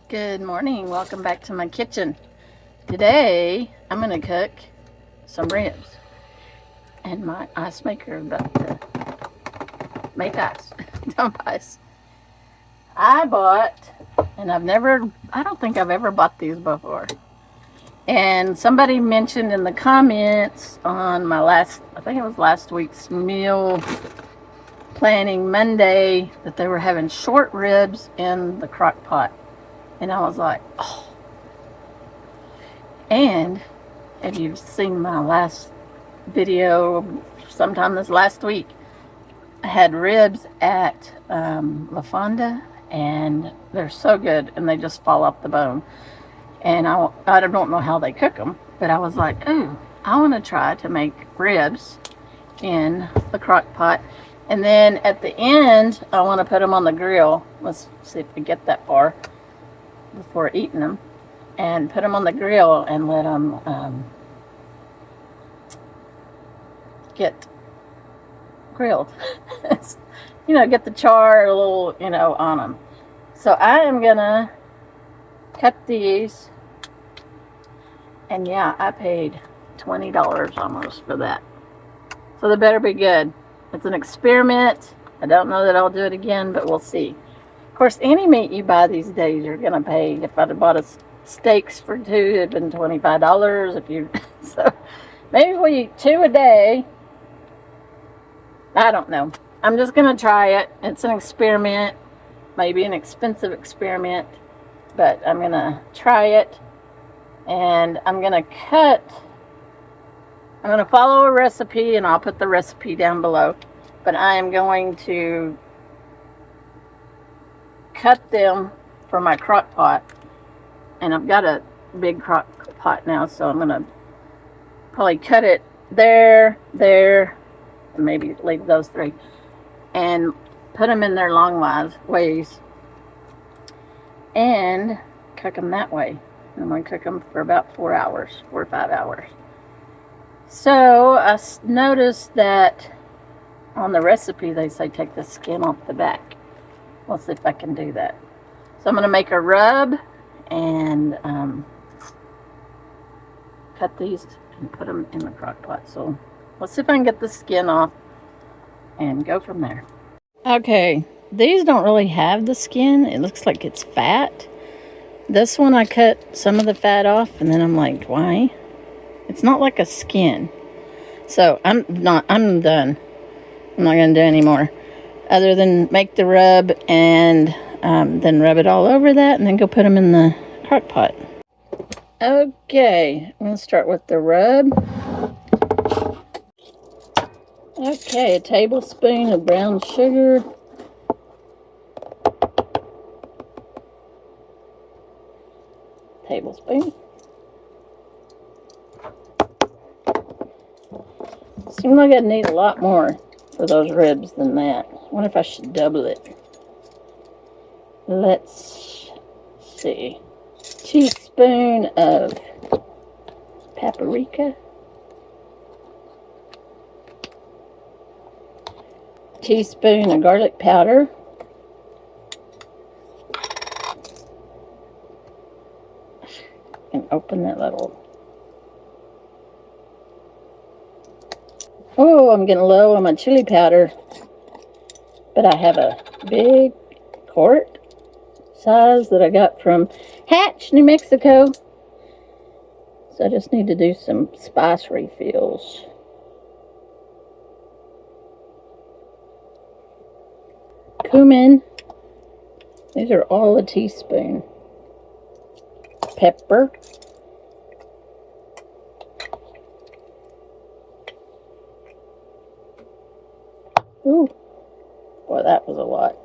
Good morning. Welcome back to my kitchen. Today I'm going to cook some ribs, and my ice maker about to make ice. Dump ice. I bought, and I don't think I've ever bought these before. And somebody mentioned in the comments on my I think it was last week's meal planning Monday, that they were having short ribs in the crock pot. And I was like, oh. And if you've seen my last video sometime this last week, I had ribs at La Fonda, and they're so good, and they just fall off the bone. And I don't know how they cook them, but I was like, ooh, I want to try to make ribs in the crock pot. And then at the end, I want to put them on the grill. Let's see if we get that far before eating them, and put them on the grill and let them get grilled. Get the char a little, on them. So I am gonna cut these, and yeah, I paid $20 almost for that. So they better be good. It's an experiment. I don't know that I'll do it again, but we'll see. Of course, any meat you buy these days, you're gonna pay. If I'd have bought steaks for two, it'd been $25. So maybe if we eat 2 a day, I don't know. I'm just gonna try it. It's an experiment, maybe an expensive experiment, but I'm gonna try it, and I'm gonna follow a recipe, and I'll put the recipe down below. But I am going to cut them for my crock pot, and I've got a big crock pot now, so I'm going to probably cut it there, and maybe leave those 3, and put them in their long ways, and cook them that way. And I'm going to cook them for about 4 or 5 hours. So I noticed that on the recipe they say take the skin off the back. Let's see if I can do that. So I'm going to make a rub and cut these and put them in the crock pot. So let's see if I can get the skin off and go from there. Okay, these don't really have the skin. It looks like it's fat. This one I cut some of the fat off, and then I'm like, why? It's not like a skin. So I'm done. I'm not going to do any more, other than make the rub and then rub it all over that, and then go put them in the crock pot. Okay, I'm going to start with the rub. Okay, a tablespoon of brown sugar. Tablespoon. Seems like I'd need a lot more for those ribs than that. I wonder if I should double it. Let's see. Teaspoon of paprika. Teaspoon of garlic powder. And open that little. Oh, I'm getting low on my chili powder. But I have a big quart size that I got from Hatch, New Mexico. So I just need to do some spice refills. Cumin. These are all a teaspoon. Pepper. Ooh, boy, that was a lot.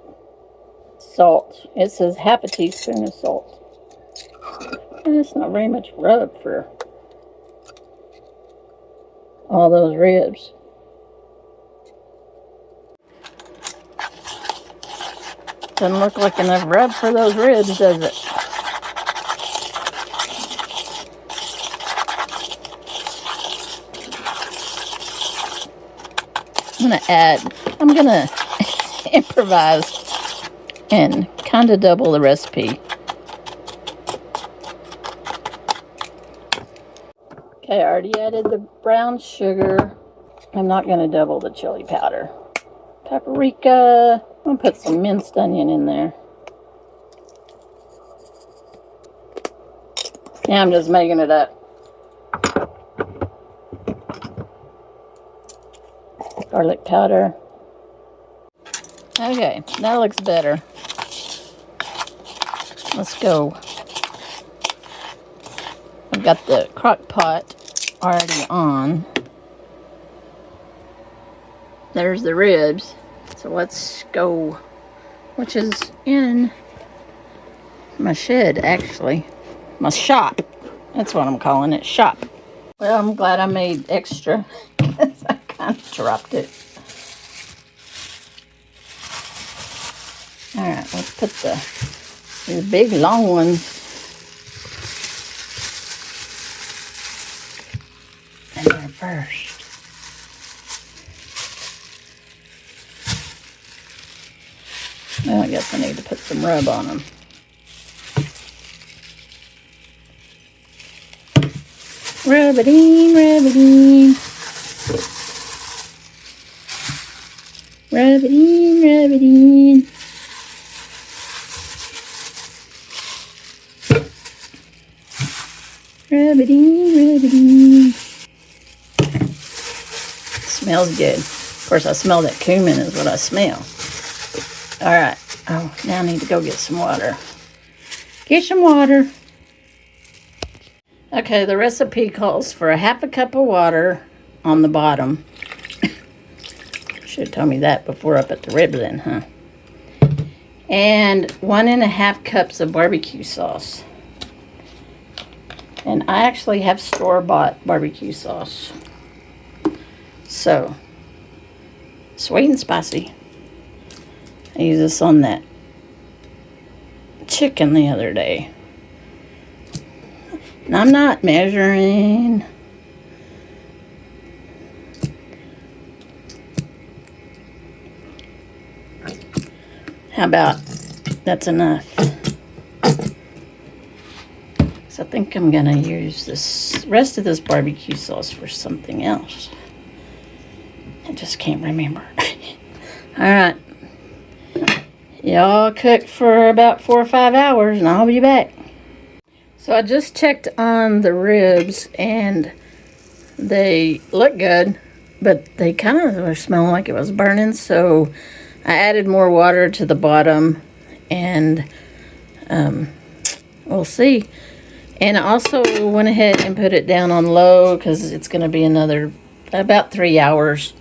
Salt. It says half a teaspoon of salt. And it's not very much rub for all those ribs. Doesn't look like enough rub for those ribs, does it? I'm gonna improvise and kind of double the recipe. Okay, I already added the brown sugar. I'm not going to double the chili powder. Paprika. I'm going to put some minced onion in there. Now I'm just making it up. Garlic powder. Okay, that looks better. Let's go. I've got the crock pot already on. There's the ribs. So let's go, which is in my shed, actually. My shop. That's what I'm calling it, shop. Well, I'm glad I made extra because I kind of dropped it. All right, let's put the big long ones in there first. Well, I guess I need to put some rub on them. Rub-a-dee, rub-a-dee. Rub-a-dee, rub-a-dee. Rub-a-dee, rub-a-dee. Smells good. Of course, I smell that cumin is what I smell. All right. Oh, now I need to go get some water. Get some water. Okay, the recipe calls for a half a cup of water on the bottom. Should have told me that before I put the ribs in, huh? And 1.5 cups of barbecue sauce. And I actually have store-bought barbecue sauce. So, sweet and spicy. I used this on that chicken the other day. And I'm not measuring. How about that's enough? So I think I'm going to use this rest of this barbecue sauce for something else. I just can't remember. All right. Y'all cook for about 4 or 5 hours and I'll be back. So I just checked on the ribs and they look good, but they kind of were smelling like it was burning. So I added more water to the bottom and we'll see. And I also went ahead and put it down on low because it's going to be another about 3 hours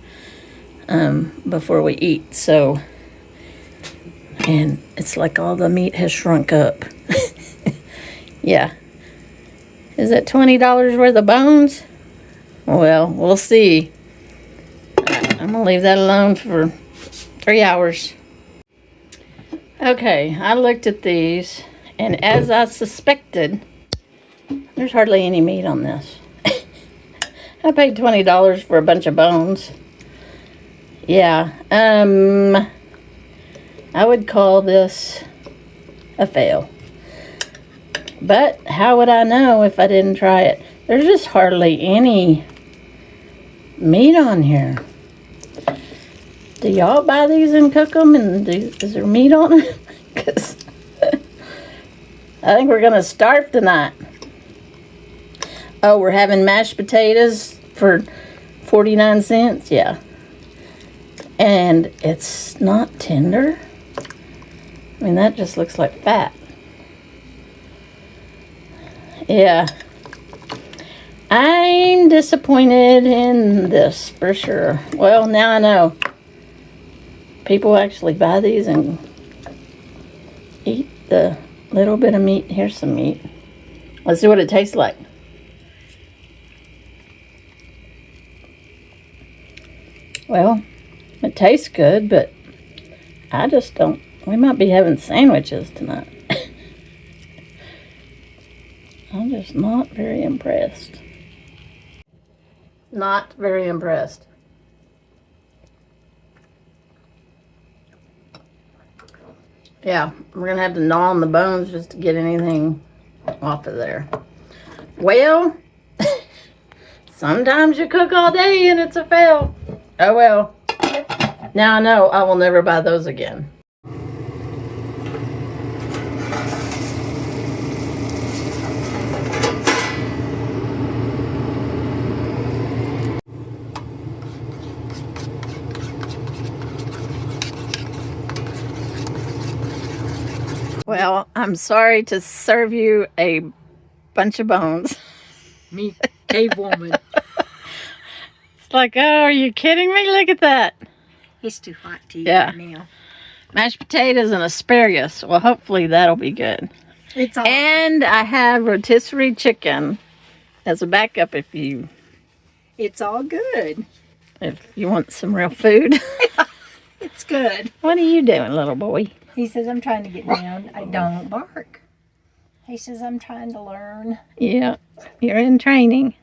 before we eat. So, and it's like all the meat has shrunk up. Yeah. Is that $20 worth of bones? Well, we'll see. I'm going to leave that alone for 3 hours. Okay, I looked at these, and as I suspected, there's hardly any meat on this. I paid $20 for a bunch of bones. Yeah, I would call this a fail. But how would I know if I didn't try it? There's just hardly any meat on here. Do y'all buy these and cook them? And is there meat on them? Because I think we're going to starve tonight. Oh, we're having mashed potatoes for 49 cents? Yeah. And it's not tender. I mean, that just looks like fat. Yeah. I'm disappointed in this for sure. Well, now I know. People actually buy these and eat the little bit of meat. Here's some meat. Let's see what it tastes like. Well, it tastes good, but I just don't. We might be having sandwiches tonight. I'm just not very impressed. Not very impressed. Yeah, we're going to have to gnaw on the bones just to get anything off of there. Well, Sometimes you cook all day and it's a fail. Oh well. Now I know I will never buy those again. Well, I'm sorry to serve you a bunch of bones. Me, cave woman. It's like, oh, are you kidding me? Look at that. It's too hot to eat Yeah. right now. Mashed potatoes and asparagus. Well, hopefully that'll be good. It's all And I have rotisserie chicken as a backup if you good. want some real food. It's good. What are you doing, little boy? He says, I'm trying to get down. I don't bark. He says, I'm trying to learn. Yeah, you're in training.